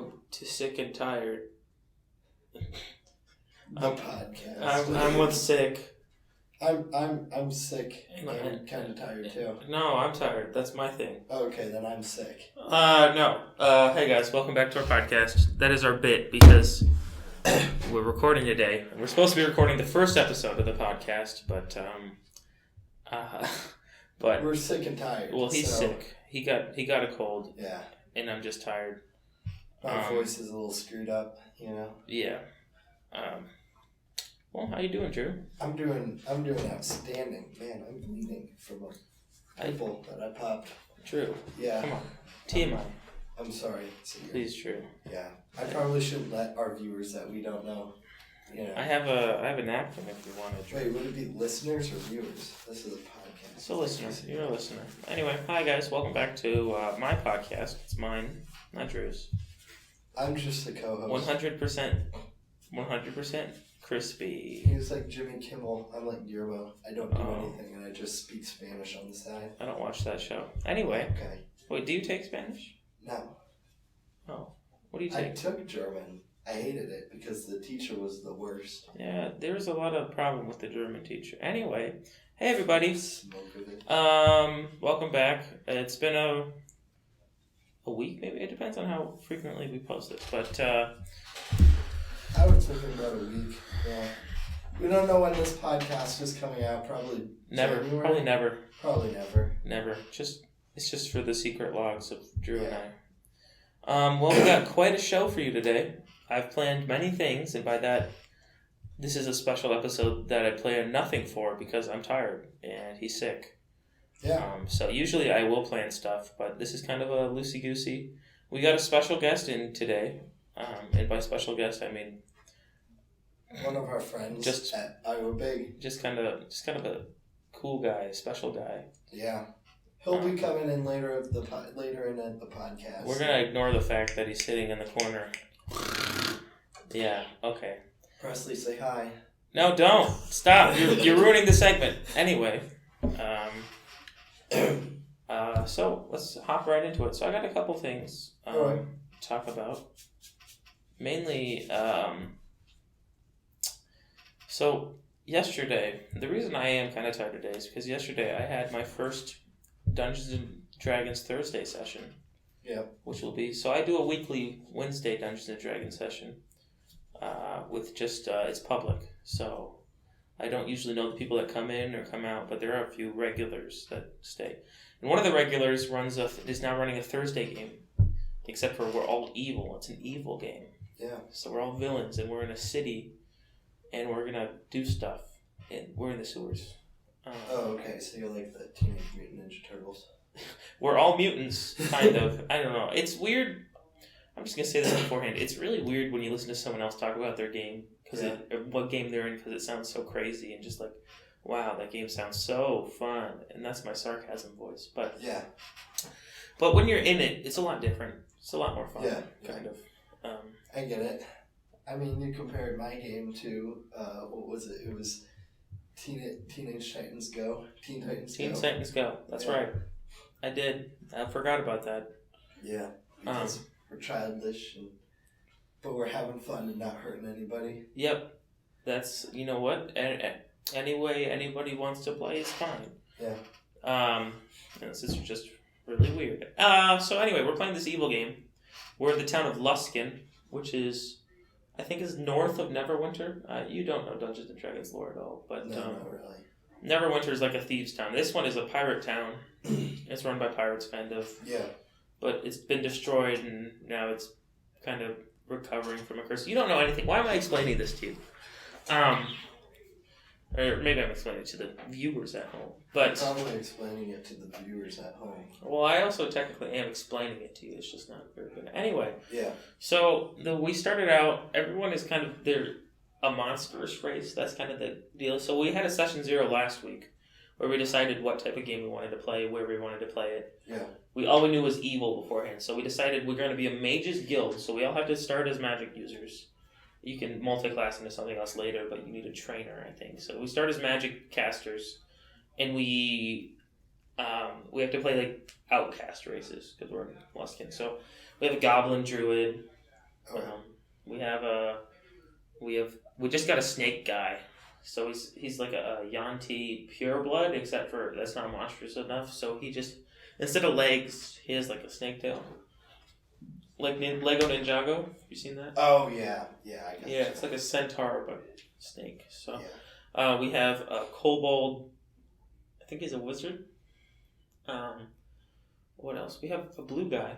welcome to Sick and Tired. The podcast. I'm with Sick. I'm sick and kind of tired too. No, I'm tired. That's my thing. Okay, then I'm sick. No. Hey guys, welcome back to our podcast. That is our bit because we're recording today. We're supposed to be recording the first episode of the podcast, but we're sick and tired. Well, he's sick. He got a cold. Yeah. And I'm just tired. My voice is a little screwed up, you know. Yeah. Well, how you doing, Drew? I'm doing outstanding. Man, I'm bleeding from a pimple that I popped. Drew. Yeah. Come on. TMI. I'm sorry. Please, Drew. Yeah. I probably shouldn't let our viewers that we don't know. You know. I have a napkin if you wanted. Wait, would it be listeners or viewers? This is a podcast. It's a listener. You're a listener. Anyway, hi guys. Welcome back to my podcast. It's mine, not Drew's. I'm just the co-host. 100% crispy. He's like Jimmy Kimmel. I'm like Guillermo. I don't do anything, and I just speak Spanish on the side. I don't watch that show. Anyway. Okay. Wait, do you take Spanish? No. Oh. What do you take? I took German. I hated it because the teacher was the worst. Yeah, there's a lot of problem with the German teacher. Anyway, hey everybody. Smoke with it. Welcome back. It's been a week, maybe. It depends on how frequently we post it. But I was thinking about a week. Yeah. We don't know when this podcast is coming out. Probably never. January? Probably never. Probably never. Never. It's just for the secret logs of Drew and I. Well, we got quite a show for you today. I've planned many things, and by that, this is a special episode that I plan nothing for because I'm tired and he's sick. Yeah. So usually I will plan stuff, but this is kind of a loosey-goosey. We got a special guest in today, and by special guest I mean one of our friends at Iowa Big. Just kind of a cool guy, special guy. Yeah. He'll be coming in later in the podcast. We're gonna ignore the fact that he's sitting in the corner. Yeah. Okay. Presley, say hi. No, don't stop. You're ruining the segment. Anyway, so let's hop right into it. So I got a couple things to talk about. Mainly, so yesterday, the reason I am kind of tired today is because yesterday I had my first Dungeons and Dragons Thursday session. Yeah. Which will be, so I do a weekly Wednesday Dungeons and Dragons session with just, it's public. So I don't usually know the people that come in or come out, but there are a few regulars that stay. And one of the regulars is now running a Thursday game, except for we're all evil. It's an evil game. Yeah. So we're all villains and we're in a city and we're going to do stuff. And we're in the sewers. Okay. So you're like the Teenage Mutant Ninja Turtles. We're all mutants, kind of. I don't know. It's weird. I'm just going to say this beforehand. It's really weird when you listen to someone else talk about their game, or what game they're in, because it sounds so crazy and just like, wow, that game sounds so fun. And that's my sarcasm voice. But when you're in it, it's a lot different. It's a lot more fun, kind of. I get it. I mean, you compared my game to, what was it? It was Teenage Titans Go. Teen Titans Go. That's right. I did. I forgot about that. Yeah. Because we're childish, but we're having fun and not hurting anybody. Yep. That's, you know what? Any way anybody wants to play is fine. Yeah. And this is just really weird. So anyway, we're playing this evil game. We're in the town of Luskin, which is, I think, is north of Neverwinter. You don't know Dungeons and Dragons lore at all, but no, not really. Neverwinter is like a thieves' town. This one is a pirate town. It's run by pirates, kind of. Yeah. But it's been destroyed, and now it's kind of recovering from a curse. You don't know anything. Why am I explaining this to you? Or maybe I'm explaining it to the viewers at home. But I'm probably explaining it to the viewers at home. Well, I also technically am explaining it to you. It's just not very good. Anyway. Yeah. So we started out. Everyone is kind of they're a monstrous race. That's kind of the deal. So we had a session 0 last week, where we decided what type of game we wanted to play, where we wanted to play it. Yeah. All we knew was evil beforehand. So we decided we're going to be a mages guild. So we all have to start as magic users. You can multi-class into something else later, but you need a trainer, I think. So we start as magic casters, and we have to play like outcast races because we're in Luskin. So we have a goblin druid, We just got a snake guy. So he's like a Yuan-ti pureblood, except for that's not monstrous enough. So he just, instead of legs, he has like a snake tail. Like Lego Ninjago. Have you seen that? Oh, yeah. Yeah, I got Yeah, it's like a centaur, but snake. So yeah. we have a kobold. I think he's a wizard. What else? We have a blue guy.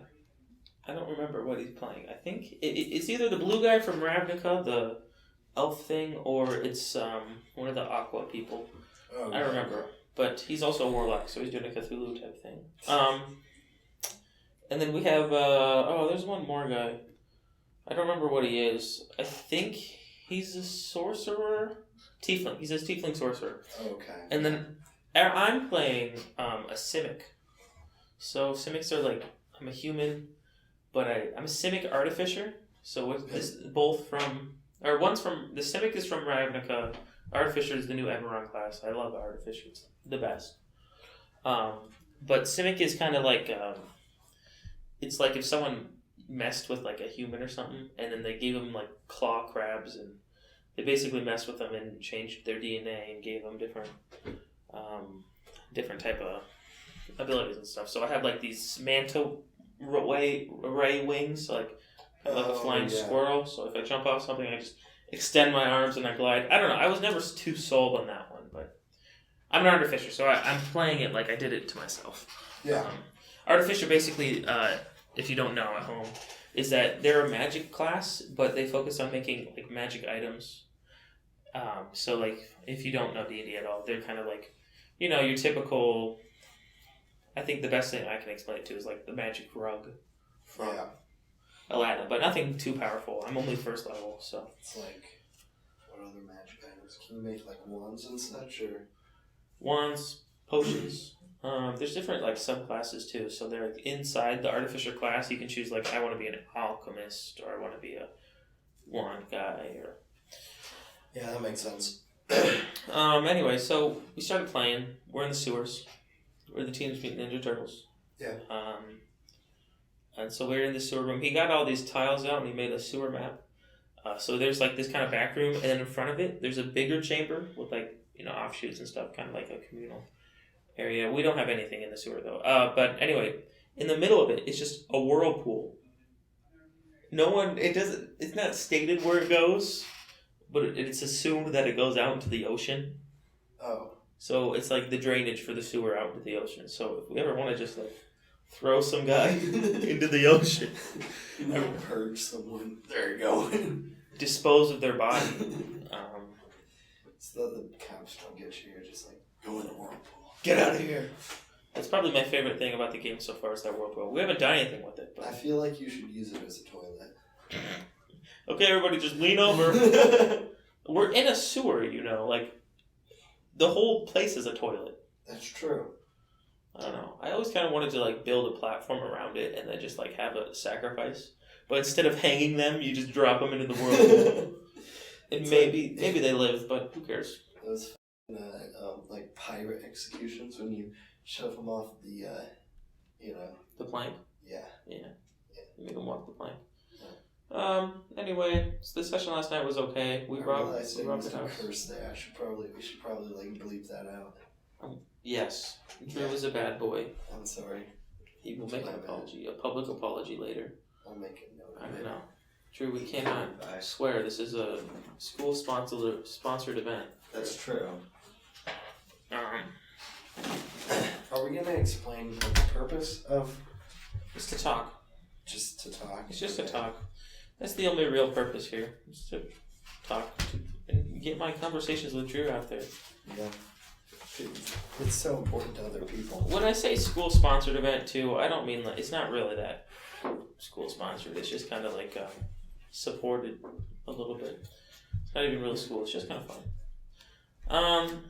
I don't remember what he's playing. I think it's either the blue guy from Ravnica, the elf thing, or it's one of the Aqua people. Oh, I don't remember. But he's also a warlock, so he's doing a Cthulhu type thing. And then we have there's one more guy. I don't remember what he is. I think he's a sorcerer. Tiefling. He's a tiefling sorcerer. Okay. And then I'm playing a Simic. So Simics are like, I'm a human, but I'm a Simic artificer. So this both from, or one's from, the Simic is from Ravnica. Artificer is the new Eberron class. I love Artificer. It's the best. But Simic is kind of like, it's like if someone messed with like a human or something, and then they gave them like claw crabs, and they basically messed with them and changed their DNA and gave them different type of abilities and stuff. So I have like these manta ray wings, like a flying squirrel. So if I jump off something, I just extend my arms and I glide. I don't know. I was never too sold on that one, but I'm an artificer, so I'm playing it like I did it to myself. Yeah. Artificer basically, if you don't know at home, is that they're a magic class, but they focus on making like magic items. So like if you don't know D&D at all, they're kind of like, your typical. I think the best thing I can explain it to is like the magic rug from Aladdin, but nothing too powerful. I'm only first level, so. It's like, what other magic items? Can you make like wands and such, or? Wands, potions. There's different like subclasses too. So they're like inside the artificer class. You can choose like I want to be an alchemist, or I want to be a wand guy, or. Yeah, that makes sense. Anyway, so we started playing. We're in the sewers. We're the Teenage Mutant Ninja Turtles. Yeah. And so we're in the sewer room. He got all these tiles out and he made a sewer map. So there's like this kind of back room, and then in front of it, there's a bigger chamber with like, offshoots and stuff, kind of like a communal area. We don't have anything in the sewer though. But anyway, in the middle of it, it's just a whirlpool. It's not stated where it goes, but it's assumed that it goes out into the ocean. Oh. So it's like the drainage for the sewer out into the ocean. So if we ever want to just like throw some guy into the ocean, purge someone. There you go. Dispose of their body. So the cops don't get you. You're just like, go in the whirlpool. Get out of here. That's probably my favorite thing about the game so far is that whirlpool. We haven't done anything with it. But. I feel like you should use it as a toilet. Okay, everybody, just lean over. We're in a sewer, like. The whole place is a toilet. That's true. I don't know. I always kind of wanted to like build a platform around it and then just like have a sacrifice. But instead of hanging them, you just drop them into the whirlpool. And maybe they live, but who cares? Those like pirate executions when you shove them off the, The plank? Yeah. You make them walk the plank. Anyway, so the session last night was okay. We robbed the house. Curse there. We should probably like bleep that out. Yes, Drew was a bad boy. I'm sorry. He will make an apology, a public apology later. I'll make a note. I don't know. Drew, we cannot swear. This is a school sponsored event. That's true. Are we gonna explain what the purpose of? Just to talk. Just to talk. It's just to talk. That's the only real purpose here. Just to talk and get my conversations with Drew out there. Yeah. It's so important to other people. When I say school sponsored event too, I don't mean like it's not really that school sponsored. It's just kind of like supported a little bit. It's not even really school. It's just kind of fun.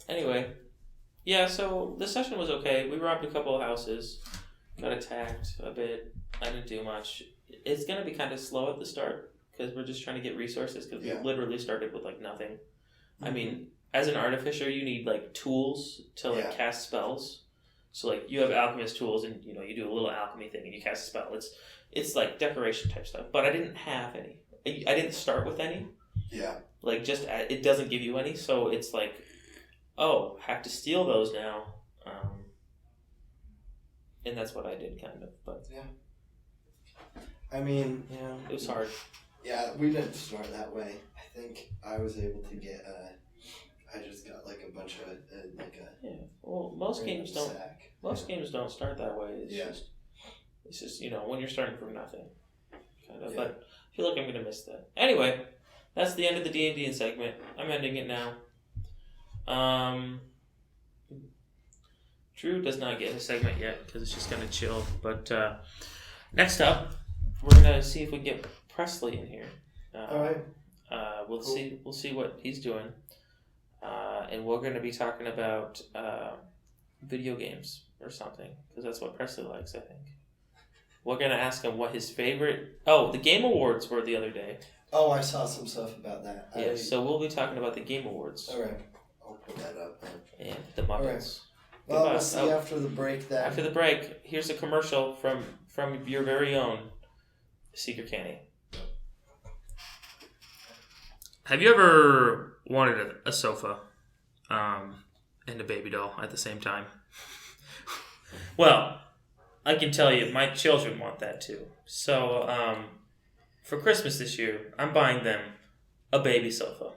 Anyway, yeah. So the session was okay. We robbed a couple of houses, got attacked a bit. I didn't do much. It's gonna be kind of slow at the start because we're just trying to get resources because we literally started with like nothing. Mm-hmm. I mean, as an artificer, you need like tools to like cast spells. So like you have alchemist tools, and you do a little alchemy thing, and you cast a spell. it's like decoration type stuff. But I didn't have any. I didn't start with any. Yeah. Like, just it doesn't give you any, so it's like, oh, have to steal those now. And that's what I did, kind of. But yeah. I mean, it was hard. Yeah, we didn't start that way. I think I was able to get. I just got like a bunch of Yeah. Well, most games don't. sack. Most games don't start that way. It's just when you're starting from nothing, kind of. Yeah. But I feel like I'm gonna miss that. Anyway, that's the end of the D&D segment. I'm ending it now. Drew does not get a segment yet because it's just gonna chill. But next up, we're gonna see if we can get Presley in here. All right. We'll see. We'll see what he's doing. And we're going to be talking about video games or something, because that's what Presley likes, I think. We're going to ask him what his favorite... Oh, the Game Awards were the other day. Oh, I saw some stuff about that. Yeah, so we'll be talking about the Game Awards. All right. I'll put that up. And the Muppets. Right. Well, we'll see after the break then. After the break, here's a commercial from your very own Secret Canny. Have you ever wanted a sofa and a baby doll at the same time? Well, I can tell you, my children want that too. So, for Christmas this year, I'm buying them a baby sofa.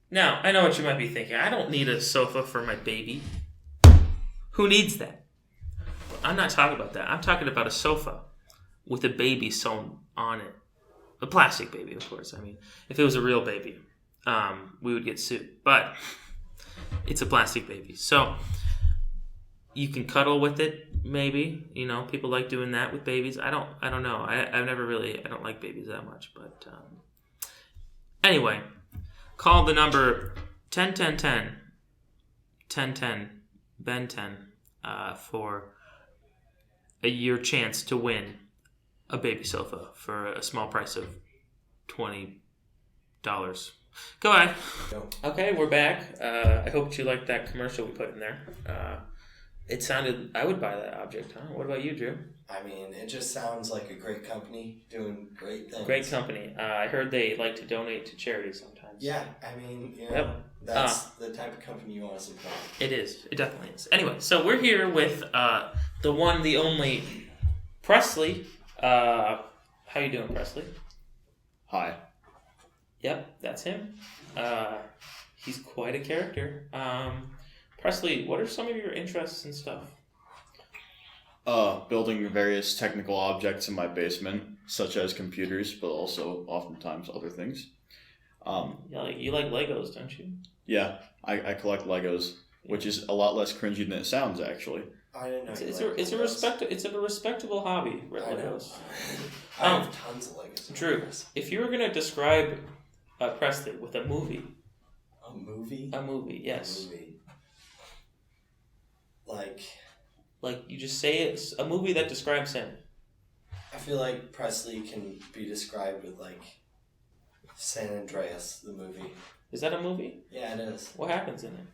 Now, I know what you might be thinking. I don't need a sofa for my baby. Who needs that? I'm not talking about that. I'm talking about a sofa with a baby sewn on it. A plastic baby, of course. I mean, if it was a real baby, we would get sued. But it's a plastic baby. So you can cuddle with it, maybe. People like doing that with babies. I don't know. I don't like babies that much. But anyway, call the number 101010 1010 Ben 10 for your chance to win a baby sofa for a small price of $20. Goodbye. Okay, we're back. I hope you liked that commercial we put in there. It sounded... I would buy that object, huh? What about you, Drew? I mean, it just sounds like a great company doing great things. Great company. I heard they like to donate to charity sometimes. Yeah, I mean, that's the type of company you want to support. It is. It definitely is. Anyway, so we're here with the one, the only Presley. How you doing, Presley? Hi. Yep, that's him. He's quite a character. Presley, what are some of your interests and stuff? Building various technical objects in my basement, such as computers, but also oftentimes other things. You like Legos, don't you? Yeah, I collect Legos, which is a lot less cringy than it sounds, actually. I didn't know. It's a respectable hobby. Legos. I have tons of Legos. Drew, if you were gonna describe Presley with a movie. A movie. A movie, yes. A movie. Like you just say it's a movie that describes him. I feel like Presley can be described with San Andreas, the movie. Is that a movie? Yeah, it is. What happens in it?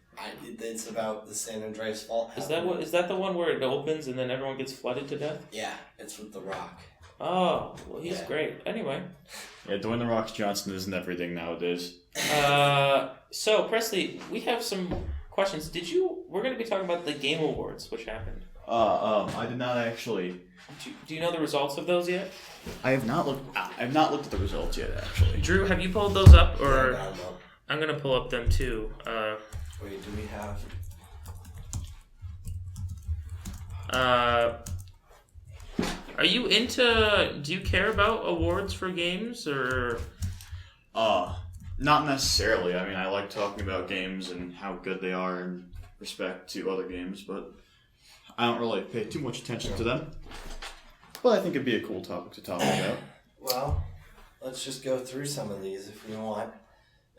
It's about the San Andreas Fault. Is that the one where it opens and then everyone gets flooded to death? Yeah, it's with The Rock. Oh, well, he's great. Anyway. Yeah, Dwayne The Rock Johnson isn't everything nowadays. So Presley, we have some questions. We're going to be talking about the Game Awards, which happened. I did not actually. Do you know the results of those yet? I have not looked at the results yet, actually. Drew, have you pulled those up, or Yeah, I'm going to pull up them too. Wait, do we have? Are you into? Do you care about awards for games, or? Not necessarily. I mean, I like talking about games and how good they are in respect to other games, but I don't really pay too much attention to them. But I think it'd be a cool topic to talk about. Well, let's just go through some of these if you want.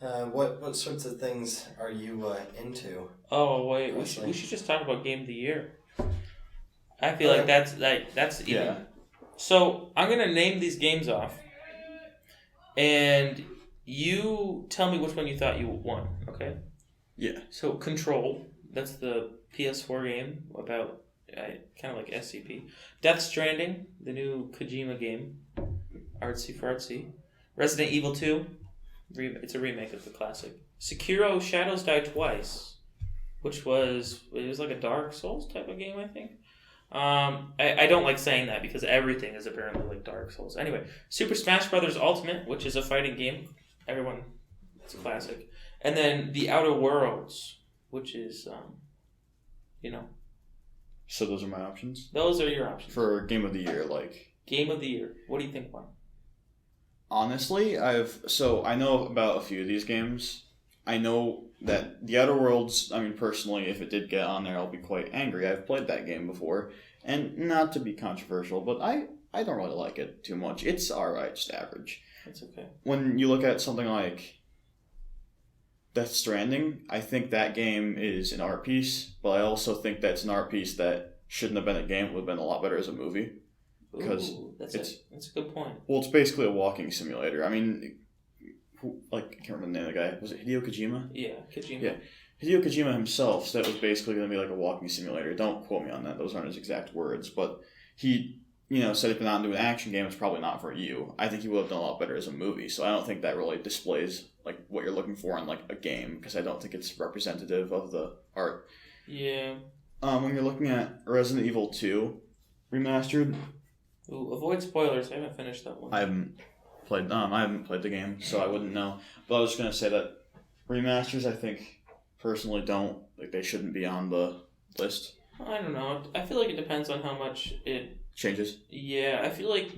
What sorts of things are you into? Oh wait, we should just talk about Game of the Year. I feel like that's even. Yeah. So I'm gonna name these games off, and you tell me which one you thought you won. Okay. Yeah. So Control. That's the PS4 game about kind of like SCP. Death Stranding, the new Kojima game, artsy fartsy. Resident Evil 2, it's a remake of the classic. Sekiro: Shadows Die Twice, which was like a Dark Souls type of game, I think. I don't like saying that because everything is apparently like Dark Souls. Anyway, Super Smash Bros. Ultimate, which is a fighting game. It's a classic. And then The Outer Worlds, which is, So those are my options? Those are your options. For Game of the Year, like... Game of the Year. What do you think won? Honestly, I know about a few of these games. I know that The Outer Worlds, I mean, personally, if it did get on there, I'll be quite angry. I've played that game before. And not to be controversial, but I don't really like it too much. It's alright, just average. That's okay. When you look at something like Death Stranding, I think that game is an art piece, but I also think that's an art piece that shouldn't have been a game. It would have been a lot better as a movie. Because that's a good point. Well, it's basically a walking simulator. I mean, I can't remember the name of the guy. Was it Hideo Kojima? Yeah, Kojima. Yeah. Hideo Kojima himself said it was basically going to be like a walking simulator. Don't quote me on that. Those aren't his exact words. But he, said if you're not into an action game, it's probably not for you. I think he would have done a lot better as a movie. So I don't think that really displays like what you're looking for in like a game, because I don't think it's representative of the art. Yeah. When you're looking at Resident Evil 2 remastered... Ooh, avoid spoilers. I haven't finished that one. I haven't played the game, so I wouldn't know. But I was just gonna say that remasters, I think, personally, they shouldn't be on the list. I don't know. I feel like it depends on how much it changes. Yeah, I feel like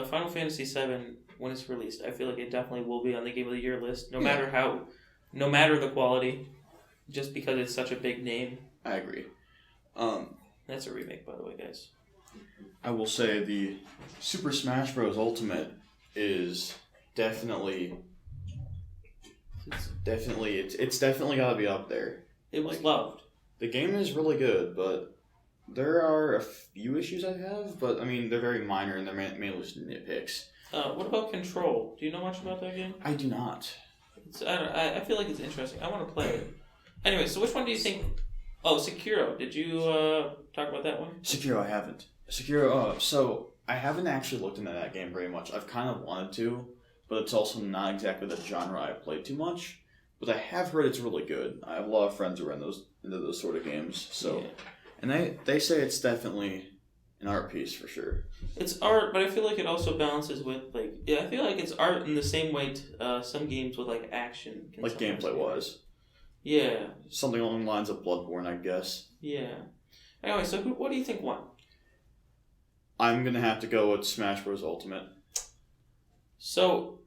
Final Fantasy VII, when it's released, I feel like it definitely will be on the Game of the Year list, no matter the quality, just because it's such a big name. I agree. That's a remake, by the way, guys. I will say the Super Smash Bros. Ultimate is definitely it's definitely got to be up there. It was loved. The game is really good, but there are a few issues I have. But I mean, they're very minor and they're mainly just nitpicks. What about Control? Do you know much about that game? I do not. I feel like it's interesting. I want to play it. Anyway, so which one do you think? Oh, Sekiro. Did you talk about that one? Sekiro, I haven't. Sekiro, so I haven't actually looked into that game very much. I've kind of wanted to, but it's also not exactly the genre I play too much. But I have heard it's really good. I have a lot of friends who are into those sort of games. So, yeah. And they say it's definitely an art piece for sure. It's art, but I feel like it also balances with I feel like it's art in the same way some games with like action. Like gameplay wise. Yeah. Something along the lines of Bloodborne, I guess. Yeah. Anyway, so what do you think won? I'm going to have to go with Smash Bros. Ultimate. So,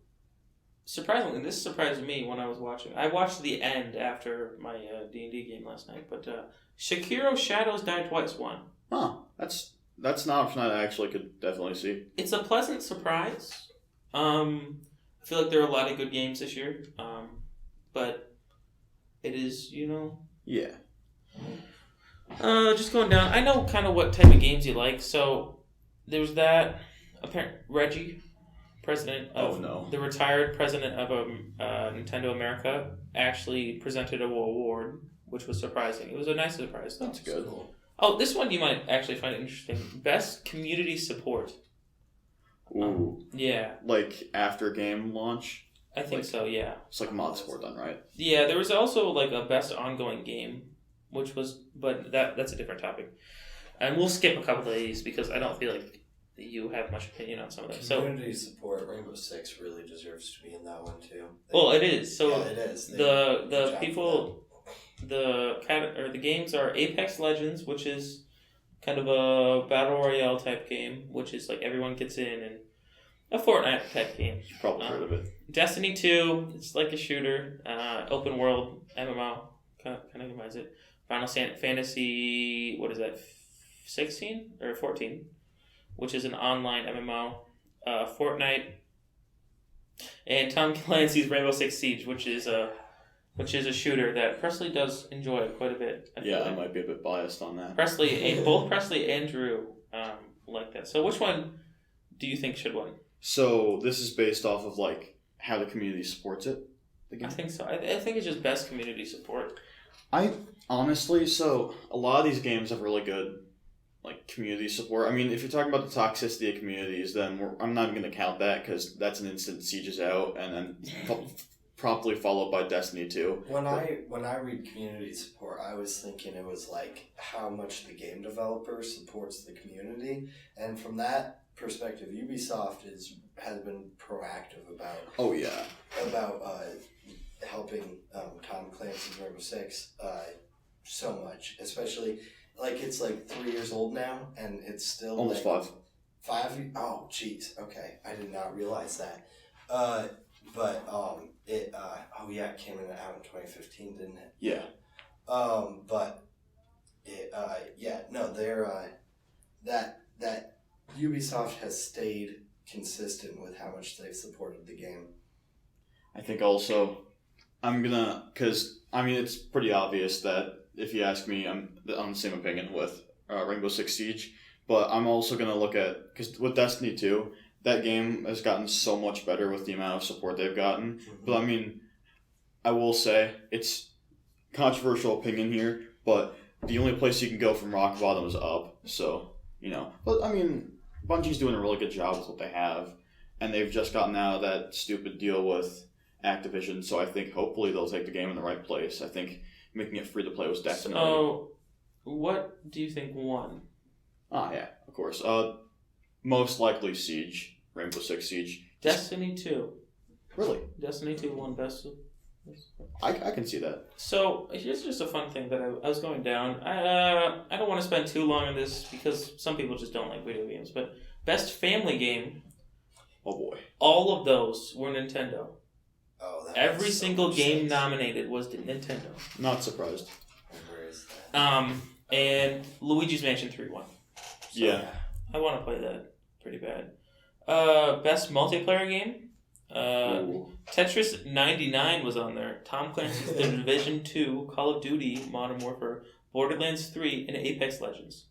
surprisingly, this surprised me when I was watching. I watched the end after my D&D game last night, but Sekiro: Shadows Die Twice won. Huh. That's an option I actually could definitely see. It's a pleasant surprise. I feel like there are a lot of good games this year, but it is, Yeah. Just going down. I know kind of what type of games you like, so... There's that. Reggie, the retired president of Nintendo America, actually presented an award, which was surprising. It was a nice surprise, though. That's good. Cool. Oh, this one you might actually find interesting. Best community support. Ooh. Yeah. Like after game launch? I think so, yeah. It's like mod support done, right? Yeah, there was also like a best ongoing game, but that's a different topic. And we'll skip a couple of these because I don't feel like you have much opinion on some of them. Community support, Rainbow Six really deserves to be in that one too. Well, it is. So yeah, it is. The people, the games are Apex Legends, which is kind of a battle royale type game, which is like everyone gets in, and a Fortnite type game. You've probably heard of it. Destiny 2, it's like a shooter, open world MMO, kind of combines it. Final Fantasy, what is that? 16 or 14, which is an online MMO, Fortnite, and Tom Clancy's Rainbow Six Siege, which is a shooter that Presley does enjoy quite a bit. I might be a bit biased on that. Both Presley and Drew like that. So which one do you think should win? So this is based off of like how the community supports it? I think so. I think it's just best community support. Honestly, so a lot of these games have really good like community support. I mean, if you're talking about the toxicity of communities, then I'm not even going to count that because that's an instant Siege is out, and then promptly followed by Destiny 2. When I read community support, I was thinking it was like how much the game developer supports the community, and from that perspective, Ubisoft has been proactive about. Oh yeah. About helping Tom Clancy's Rainbow Six so much, especially like it's like 3 years old now, and it's still almost like, 5. 5? Oh, jeez. Okay, I did not realize that. It came out in 2015, didn't it? Yeah. That Ubisoft has stayed consistent with how much they've supported the game. I think also, because it's pretty obvious that if you ask me, I'm on the same opinion with Rainbow Six Siege, but I'm also going to look at, because with Destiny 2, that game has gotten so much better with the amount of support they've gotten. Mm-hmm. But I will say, it's controversial opinion here, but the only place you can go from rock bottom is up. So, but Bungie's doing a really good job with what they have, and they've just gotten out of that stupid deal with Activision, so I think hopefully they'll take the game in the right place. I think making it free to play was definitely... So, what do you think won? Yeah, of course. Most likely Siege, Rainbow Six Siege. Destiny 2. Really? Destiny 2 won best of... I can see that. So, here's just a fun thing that I was going down. I don't want to spend too long on this because some people just don't like video games, but best family game... Oh boy. All of those were Nintendo. Oh, every single game nominated was Nintendo. Not surprised. Where is that? And Luigi's Mansion 3 won. So yeah. I want to play that pretty bad. Best multiplayer game? Tetris 99 was on there. Tom Clancy's The Division 2, Call of Duty, Modern Warfare, Borderlands 3, and Apex Legends.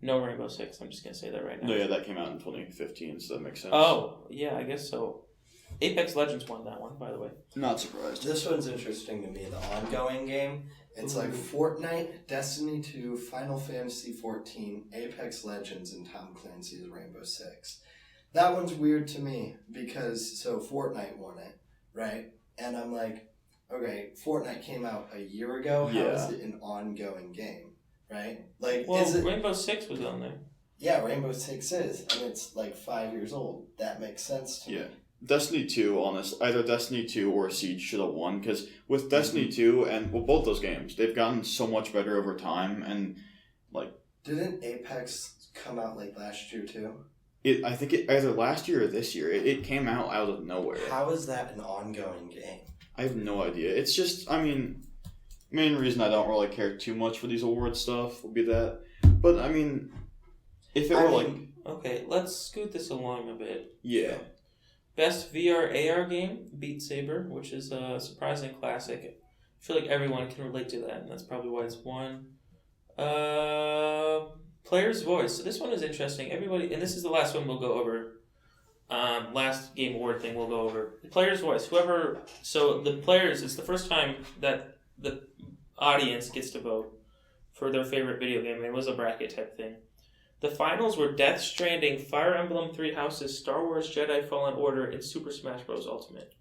No Rainbow Six. I'm just going to say that right now. No, yeah, that came out in 2015, so that makes sense. Oh, yeah, I guess so. Apex Legends won that one, by the way. Not surprised. This one's interesting to me, the ongoing game. It's like Fortnite, Destiny 2, Final Fantasy 14, Apex Legends, and Tom Clancy's Rainbow Six. That one's weird to me because, Fortnite won it, right? And I'm like, okay, Fortnite came out a year ago. How is it an ongoing game, right? Like, Rainbow Six was on there. Yeah, Rainbow Six is, and it's like 5 years old. That makes sense to me. Destiny 2, honestly, either Destiny 2 or Siege should have won, because with Destiny 2 and both those games, they've gotten so much better over time, and Didn't Apex come out last year too? I think either last year or this year. It came out of nowhere. How is that an ongoing game? I have no idea. It's just, main reason I don't really care too much for these award stuff would be that. But, if it were Okay, let's scoot this along a bit. Yeah. Best VR AR game, Beat Saber, which is a surprising classic. I feel like everyone can relate to that, and that's probably why it's won. Player's Voice. So this one is interesting. Everybody, and this is the last one we'll go over. Last game award thing we'll go over. Player's Voice. So the players, it's the first time that the audience gets to vote for their favorite video game. It was a bracket type thing. The finals were Death Stranding, Fire Emblem Three Houses, Star Wars Jedi Fallen Order, and Super Smash Bros. Ultimate.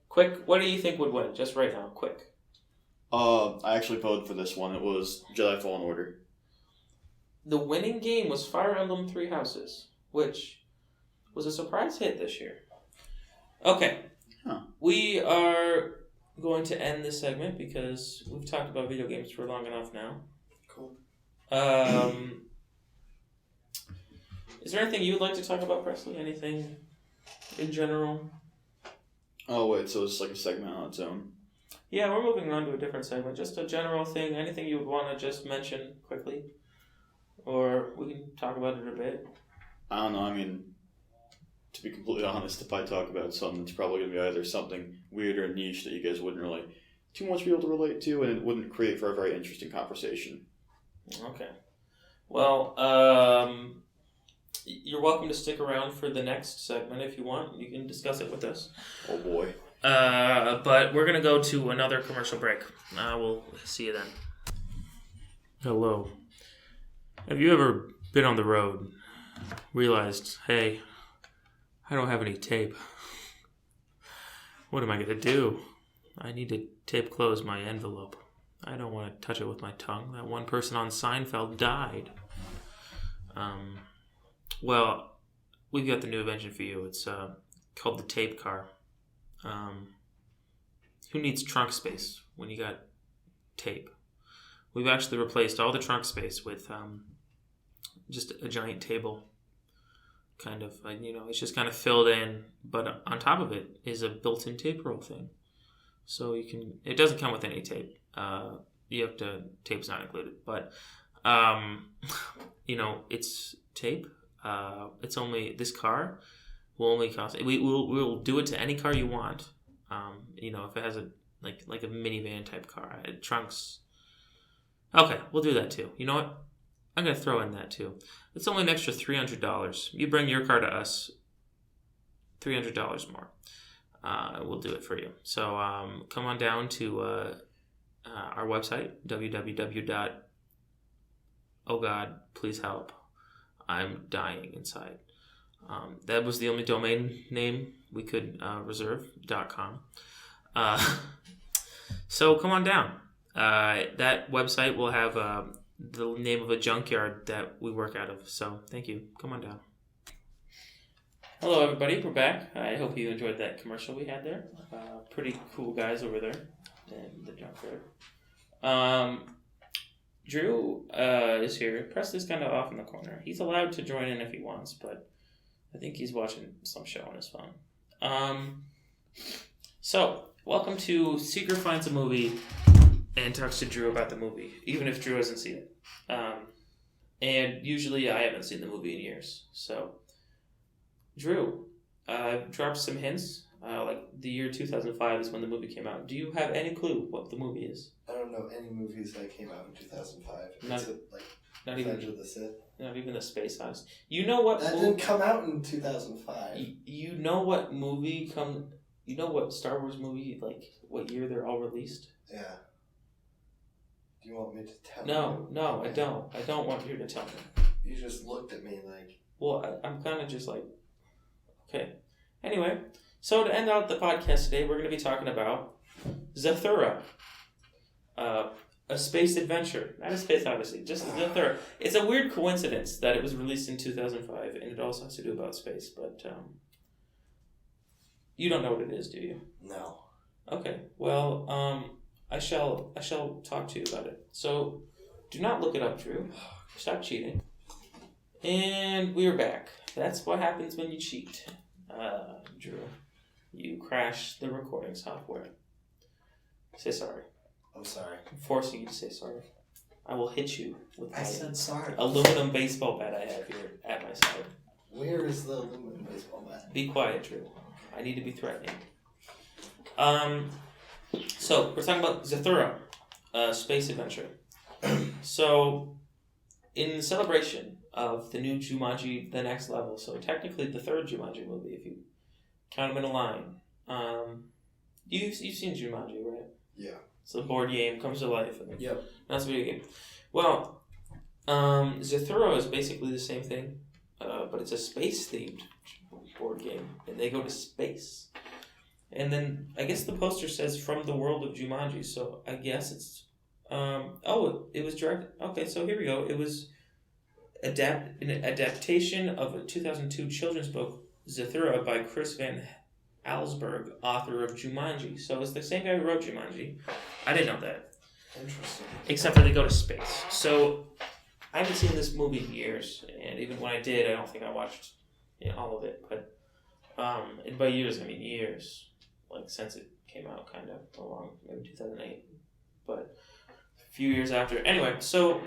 Quick, what do you think would win? Just right now, quick. I actually voted for this one. It was Jedi Fallen Order. The winning game was Fire Emblem Three Houses, which was a surprise hit this year. Okay. Huh. We are going to end this segment because we've talked about video games for long enough now. Cool. Is there anything you would like to talk about, Presley? Anything in general? Oh, wait, so it's like a segment on its own? Yeah, we're moving on to a different segment. Just a general thing. Anything you would want to just mention quickly? Or we can talk about it a bit. I don't know. To be completely honest, if I talk about something, it's probably going to be either something weird or niche that you guys wouldn't really too much be able to relate to, and it wouldn't create for a very interesting conversation. Okay. Well, you're welcome to stick around for the next segment if you want. You can discuss it with us. Oh boy. But we're going to go to another commercial break. We'll see you then. Hello. Have you ever been on the road, realized, hey, I don't have any tape. What am I going to do? I need to tape close my envelope. I don't want to touch it with my tongue. That one person on Seinfeld died. Well, we've got the new invention for you. It's called the tape car. Who needs trunk space when you got tape? We've actually replaced all the trunk space with just a giant table. Kind of, it's just kind of filled in, but on top of it is a built-in tape roll thing. So it doesn't come with any tape. Tape's not included, but, it's tape. It's only, this car will only cost, we'll do it to any car you want. If it has like a minivan type car, trunks. Okay, we'll do that too. You know what? I'm going to throw in that too. It's only an extra $300. You bring your car to us, $300 more. We'll do it for you. So come on down to our website, www. Oh God, please help. I'm dying inside. That was the only domain name we could reserve.com. So come on down. That website will have the name of a junkyard that we work out of. So thank you. Come on down. Hello, everybody. We're back. I hope you enjoyed that commercial we had there. Pretty cool guys over there in the junkyard. Drew is here. Presley's kind of off in the corner. He's allowed to join in if he wants, but I think he's watching some show on his phone. So, welcome to Seeker Finds a Movie and talks to Drew about the movie, even if Drew hasn't seen it. And usually I haven't seen the movie in years. So, Drew, dropped some hints. Like the year 2005 is when the movie came out. Do you have any clue what the movie is? I don't know any movies that came out in 2005. Not even Revenge of the Sith. Not even the Space Odyssey. You know what? That didn't come out in 2005. You know what movie You know what Star Wars movie, like, what year they're all released? Yeah. Do you want me to tell you? No, I don't. I don't want you to tell me. You just looked at me like... Well, I'm kind of just like... Okay. Anyway, so to end out the podcast today, we're going to be talking about Zathura. A space adventure. Not a space odyssey, just Zathura. It's a weird coincidence that it was released in 2005, and it also has to do about space, but... You don't know what it is, do you? No. Okay. Well, I shall talk to you about it. So, do not look it up, Drew. Stop cheating. And we're back. That's what happens when you cheat, Drew. You crash the recording software. Say sorry. I'm sorry. I'm forcing you to say sorry. I will hit you with I said sorry. Aluminum baseball bat I have here at my side. Where is the aluminum baseball bat? Be quiet, Drew. I need to be threatening. So, we're talking about Zathura, space adventure. So, in celebration of the new Jumanji, The Next Level, so technically the third Jumanji movie, if you count them in a line. You've seen Jumanji, right? Yeah. It's a board game, comes to life. And yep. That's a video game. Well, Zathura is basically the same thing, but it's a space-themed board game, and they go to space. And then I guess the poster says from the world of Jumanji, so I guess it's it was directed. Okay, so here we go. It was an adaptation of a 2002 children's book, Zathura, by Chris Van Allsburg, author of Jumanji. So it's the same guy who wrote Jumanji. I didn't know that. Interesting. Except that they go to space. So I haven't seen this movie in years, and even when I did, I don't think I watched all of it. But and by years, I mean years, like since it came out, kind of along maybe 2008, but a few years after. Anyway, so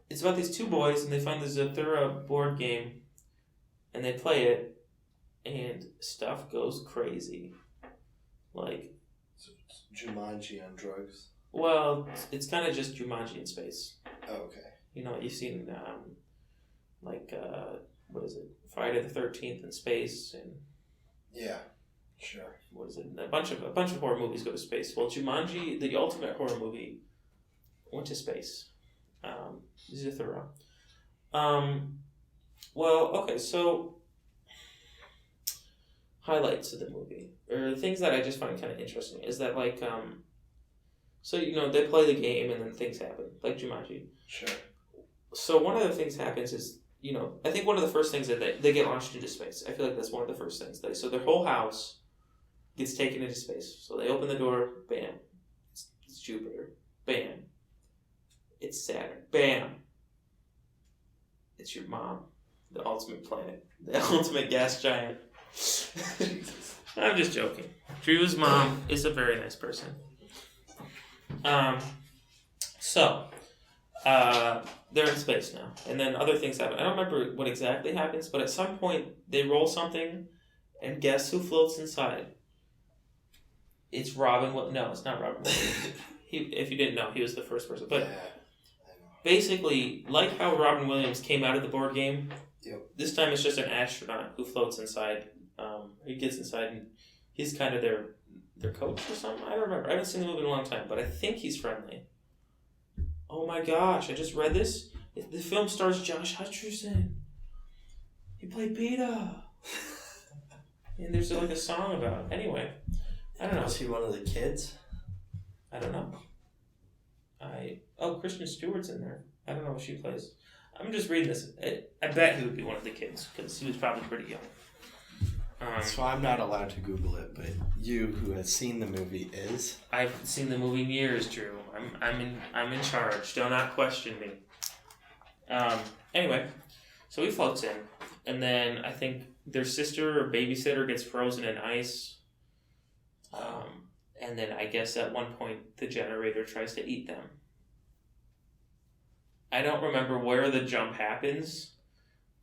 it's about these two boys, and they find the Zathura board game, and they play it, and stuff goes crazy. Like, so it's Jumanji on drugs. Well, it's kind of just Jumanji in space. Oh, okay. You know, you've seen what is it? Friday the 13th in space, and yeah, sure. What is it? A bunch of horror movies go to space. Well, Jumanji, the ultimate horror movie, went to space. Zathura. Well, okay, so highlights of the movie or things that I just find kind of interesting is that like so they play the game and then things happen like Jumanji. Sure. So one of the things happens is I think one of the first things that they get launched into space. I feel like that's one of the first things so their whole house gets taken into space. So they open the door, bam, it's Jupiter, bam, it's Saturn, bam, it's your mom, the ultimate planet, the ultimate gas giant. I'm just joking. Drew's mom is a very nice person. So, they're in space now, and then other things happen. I don't remember what exactly happens, but at some point they roll something, and guess who floats inside? It's Robin. No, it's not Robin. If you didn't know, he was the first person. But basically, like how Robin Williams came out of the board game, this time it's just an astronaut who floats inside. He gets inside, and he's kind of their coach or something. I don't remember. I haven't seen the movie in a long time, but I think he's friendly. Oh my gosh, I just read this. The film stars Josh Hutcherson. He played Peter. And there's like a song about it. Anyway, I don't know. Was he one of the kids? I don't know. Kristen Stewart's in there. I don't know what she plays. I'm just reading this. I bet he would be one of the kids because he was probably pretty young. So I'm not allowed to Google it, but you, who has seen the movie, is. I've seen the movie in years, Drew. I'm in charge. Do not question me. Anyway, so he floats in, and then I think their sister or babysitter gets frozen in ice. And then I guess at one point the generator tries to eat them. I don't remember where the jump happens,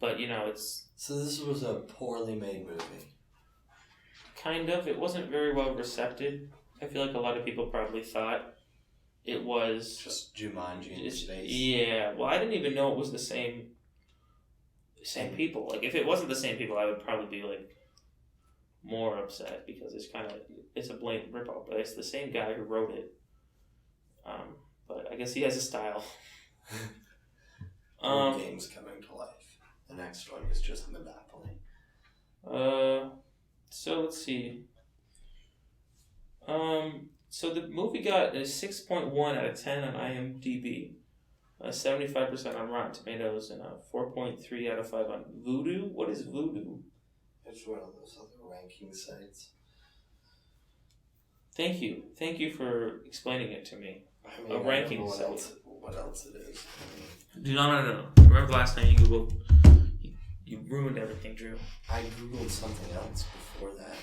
but it's... So this was a poorly made movie. Kind of. It wasn't very well received. I feel like a lot of people probably thought it was... Just Jumanji in space. Yeah. Well, I didn't even know it was the same people. Like, if it wasn't the same people, I would probably be, like, more upset because it's a blatant ripoff. But it's the same guy who wrote it. But I guess he has a style. Games coming to life. The next one is just Monopoly. So let's see. So the movie got a 6.1 out of 10 on IMDb, 75% on Rotten Tomatoes, and a 4.3 out of 5 on Vudu. What is Vudu? It's one of those other ranking sites. Thank you for explaining it to me. I mean, a ranking site. What else it is? No. Remember last time you Googled? You ruined everything, Drew. I Googled something else before that.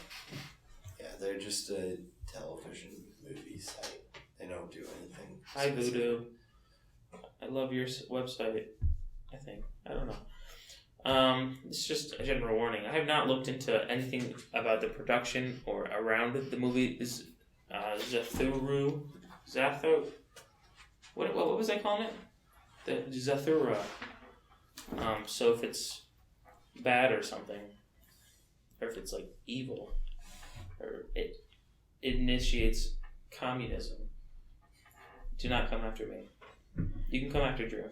Yeah, they're just a television movie site. They don't do anything. Hi, Vudu. I love your website, I think. I don't know. It's just a general warning. I have not looked into anything about the production or around it. The movie is Zathura. What was I calling it? The Zathura. So if it's bad or something, or if it's like evil, or it initiates communism, do not come after me. You can come after Drew.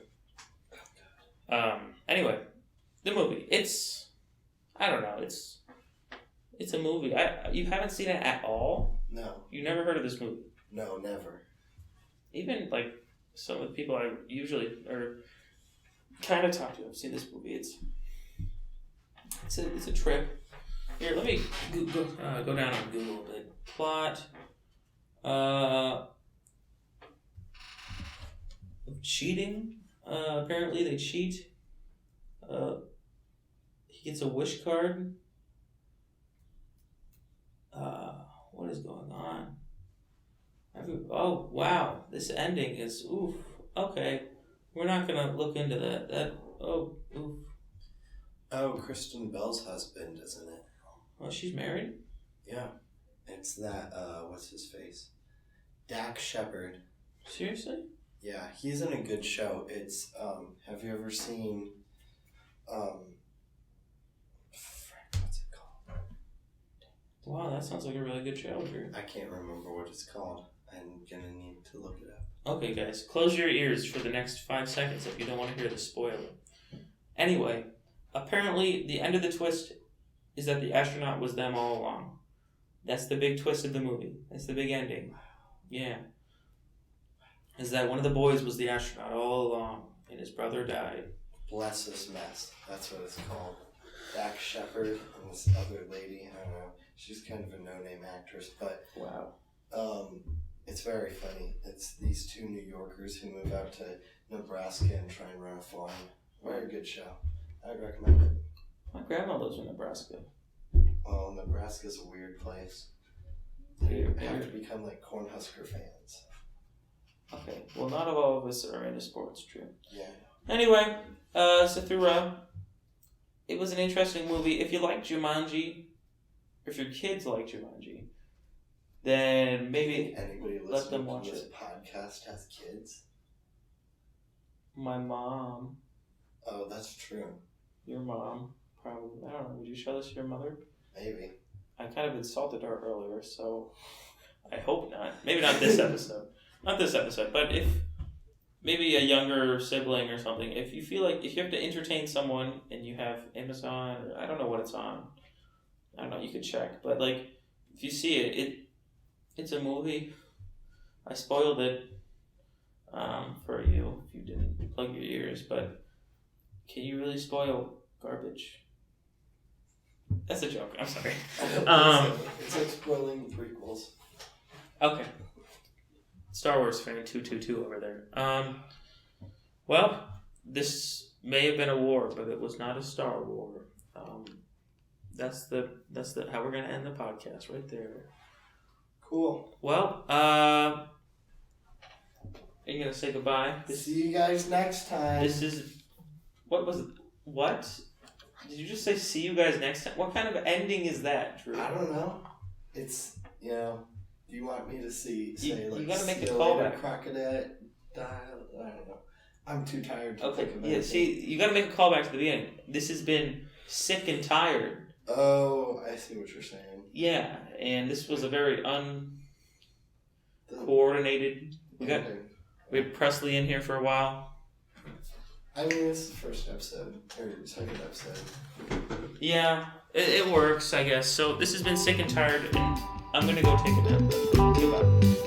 Anyway, the movie. I don't know. It's a movie. You haven't seen it at all? No. You never heard of this movie? No, never. Even like some of the people I usually kind of talk to have seen this movie. It's a trip. Here, let me go down on Google a bit. Plot. Cheating. Apparently they cheat. He gets a wish card. What is going on? Oh, wow. This ending is, oof. Okay. We're not going to look into that. Oof. Oh, Kristen Bell's husband, isn't it? Oh, she's married? Yeah. It's that, what's his face? Dak Shepard. Seriously? Yeah, he's in a good show. It's, have you ever seen, what's it called? Wow, that sounds like a really good show, Drew. I can't remember what it's called. I'm gonna need to look it up. Okay, guys, close your ears for the next 5 seconds if you don't want to hear the spoiler. Anyway, apparently the end of the twist is that the astronaut was them all along. That's the big twist of the movie. That's the big ending. Yeah. Is that one of the boys was the astronaut all along, and his brother died. Bless this mess. That's what it's called. Dax Shepard and this other lady. I don't know. She's kind of a no-name actress, but Wow. it's very funny. It's these two New Yorkers who move out to Nebraska and try and run a farm. Very good show. I'd recommend it. My grandma lives in Nebraska. Well, Nebraska's a weird place. They have to become like Cornhusker fans. Okay, well, not all of us are into sports, true. Yeah. Anyway, Zathura, it was an interesting movie. If you like Jumanji, or if your kids like Jumanji, then maybe Anybody let them listening watch to this it. podcast has kids? My mom, Oh, that's true. your mom, probably. I don't know. Would you show this to your mother? Maybe. I kind of insulted her earlier, so I hope not. Maybe not this episode. Not this episode, but if maybe a younger sibling or something, if you feel like if you have to entertain someone and you have Amazon, or I don't know what it's on. I don't know, you could check. But like if you see it's a movie. I spoiled it for you if you didn't plug your ears, but can you really spoil garbage? That's a joke. I'm sorry. It's like spoiling the prequels. Okay. Star Wars fan 222 over there. Well, this may have been a war, but it was not a Star War. That's the how we're gonna end the podcast right there. Cool. Well, are you gonna say goodbye? See you guys next time. This is what was it? What? Did you just say see you guys next time? What kind of ending is that, Drew? I don't know. It's, you know, do you want me to say you like gotta make a see you later, callback. crocodile? I don't know. I'm too tired to Okay, think about yeah, it. see, you gotta make a callback to the beginning. This has been sick and tired. Oh, I see what you're saying. Yeah, and this was a very The uncoordinated. We ending. had Presley in here for a while. I mean, this is the first episode, or second episode. Yeah, it works, I guess. So this has been sick and tired, and I'm gonna go take a nap. Goodbye.